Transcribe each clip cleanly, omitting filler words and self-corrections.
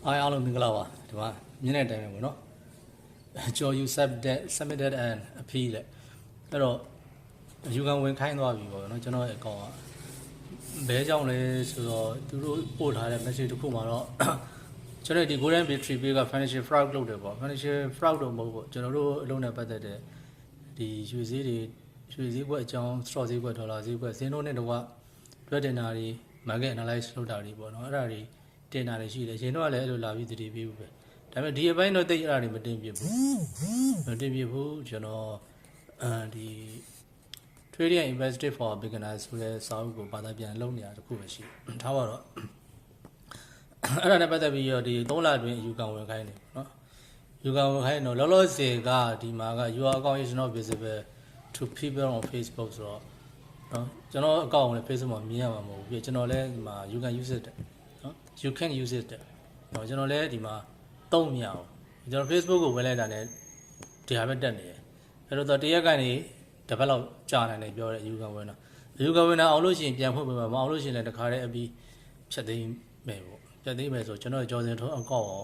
အားအားလုံးမင်္ဂလာပါဒီမှာမြင်းတဲ့တိုင်းပဲပေါ့နော်ကျော် you submitted an appeal အဲ့တော့ယူကန်ဝင်ခိုင်းသွားပြီပေါ့နော်ကျွန်တော်ရဲ့အကောင့်ကဘဲကြောင့်လဲဆိုတော့သူတို့ပို့ထားတဲ့ message တစ်ခုမှာတော့ကျွန်တော်ဒီ golden battery pay က financial fraud လုပ်တယ်ပေါ့ financial fraud တော့မဟုတ်ပေါ့ကျွန်တော်တို့အလုံးနဲ့ပတ်သက်တဲ့ဒီရွှေဈေးကွက်အကြောင်း stock ဈေးကွက်ဒေါ်လာဈေးကွက်ဈေးနှုန်းနဲ့တကွတွက်တင်တာတွေ market analyze လုပ်တာတွေပေါ့နော်အဲ့ဒါတွေတင်တာတွေရှိတယ်ရှင်တို့ကလည်းအဲ့လိုလာပြီးတည်ပြီးဘူးပဲဒါပေမဲ့ဒီအပိုင်းတော့တိတ်အဲ့ဒါတွေမတင်ပြဘူးကျွန်တော်ဒီ trading and investing for beginners ဆိုတဲ့စာအုပ်ကိုဘာသာပြန်လုပ်နေတာတခုပဲရှိထားပါတော့အဲ့ဒါနဲ့ပတ်သက်ပြီးတော့ဒီ3လအတွင်းယူကန်ဝင်ခိုင်းနေနော်ယူကန်ဝင်ခိုင်းတော့လောလောဆယ်ကဒီမှာက your account is not visible to people on Facebook ဆိုတော့နော်ကျွန်တော်အကောင့်ကိုလည်း Facebook မှာမြင်ရမှာမဟုတ်ဘူးပြီးကျွန်တော်လည်းဒီမှာ you can use it နော် you can use it နော်ကျွန်တော်လည်းဒီမှာသုံးမရအောင်ကျွန်တော် Facebook ကိုဝင်လိုက်တာနဲ့ဒီဟာပဲတက်နေတယ်အဲ့တော့တရက်ကနေတစ်ပတ်လောက်ကြာနေတယ်ပြောတဲ့ you can win တော့ you can win အောင်လို့ရှိရင်ပြန်ဖွင့်ပေးမှာမအောင်လို့ရှိရင်လည်းတခါတည်းအပြီးဖြတ်သိမ်းမယ်ပေါ့ဖြတ်သိမ်းမယ်ဆိုကျွန်တော်ကြော်စင်ထုံးအကောင့်ရော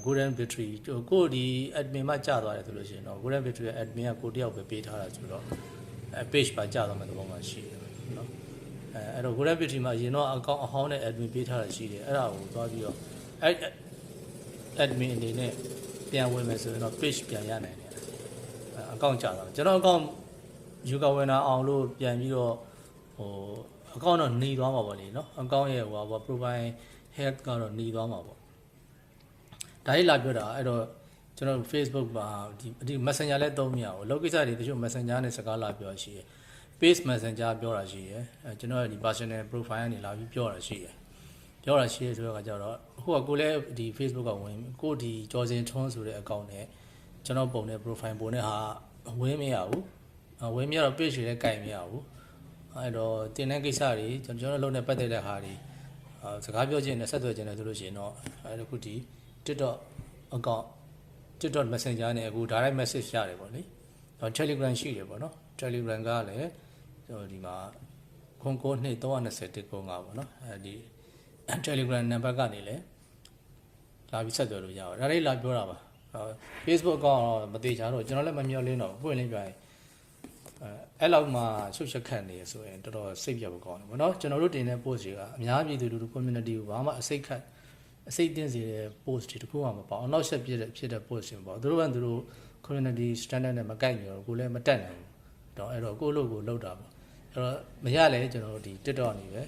golden battery ကိုဒီ admin မှာကြာသွားတယ်ဆိုလို့ရှိရင်တော့ golden battery ရဲ့ admin ကကိုတယောက်ပဲပေးထားတာဆိုတော့page ပါကြာသွားမယ်သဘောမှရှိတယ်နော်အဲ့တော့ golden battery မှာအရင်တော့အကောင့်အဟောင်းနဲ့ admin ပေးထားတာရှိတယ်အဲ့ဒါကိုသွားပြီးတော့admin အနေနဲ့ပြန်ဝင်မယ်ဆိုရင်တော့ page ပြန်ရနိုင်တယ်အကောင့်ကြာသွားကျွန်တော်အကောင့် ယူကဝင်တာအောင်လို့ပြန်ပြီးတော့အကောင့်တော့หนีသွားမှာပေါ့လေနော်အကောင့်ရဲ့profile health ကတော့หนีသွားမှာပေါ့ဒါလေးလာပြောတာအဲ့တော့ကျွန်တော် Facebook မှာဒီ Messenger လည်းသုံးမရဘူးလောက်ကိစ္စတွေတချို့ Messenger နဲ့စကားလာပြောရှိတယ် Page Messenger ပြောတာရှိတယ်ကျွန်တော်ဒီ personal profile ကနေလာပြီးပြောတာရှိတယ်ဆိုတော့ကကြတော့ဟိုကကိုလည်းဒီ Facebook ကဝင်ကိုဒီကျော်စင်ထွန်းဆိုတဲ့အကောင့်နဲ့ကျွန်တော်ပုံနဲ့ profile ပုံနဲ့ဟာဝင်မရဘူးဝင်မြတော့ page တွေလည်းကြိုင်မရဘူးအဲ့တော့တင်တဲ့ကိစ္စတွေကျွန်တော်လုံးနဲ့ပတ်သက်တဲ့ဟာတွေစကားပြောခြင်းနဲ့ဆက်သွယ်ခြင်းနဲ့ဆိုလို့ရှိရင်တော့အဲ့ဒါခုဒီ TikTok account TikTok Messenger နဲ့အခု direct message ရတယ်ပေါ့လေTelegram ရှိတယ်ပေါ့နော် Telegram ကလည်းဒီမှာ092321ပေါ့နော်အဲဒီ Telegram နံပါတ်ကနေလည်းလာပြီးဆက်သွယ်လို့ရပါတယ်ဒါလေးလာပြောတာပါ Facebook account တော့မသေးချာတော့ကျွန်တော်လည်းမမျှော်လင့်တော့ပွင့်လင်းပြရင်အဲ့လောက်မှရှုပ်ရှက်ခတ်နေရဆိုရင်တော်တော်စိတ်ပြတ်ဖို့ကောင်းတယ်ဗောနော်ကျွန်တော်တို့တင်တဲ့ post တွေကအများပြည်သူလူထု community ကိုဘာမှအစိတ်တင်စေတဲ့ post တွေတခုမှမပေါ့အောင်နောက်ဆက်ဖြစ်တဲ့ post တွေပေါ့သူတို့ကသူတို့ community standard နဲ့မကိုက်နေတော့ကိုလည်းမတက်နိုင်ဘူးတော့အဲ့တော့ကိုယ့်လိုကိုလောက်တာပေါ့အဲ့တော့မရလဲကျွန်တော်တို့ဒီ TikTok နေပဲ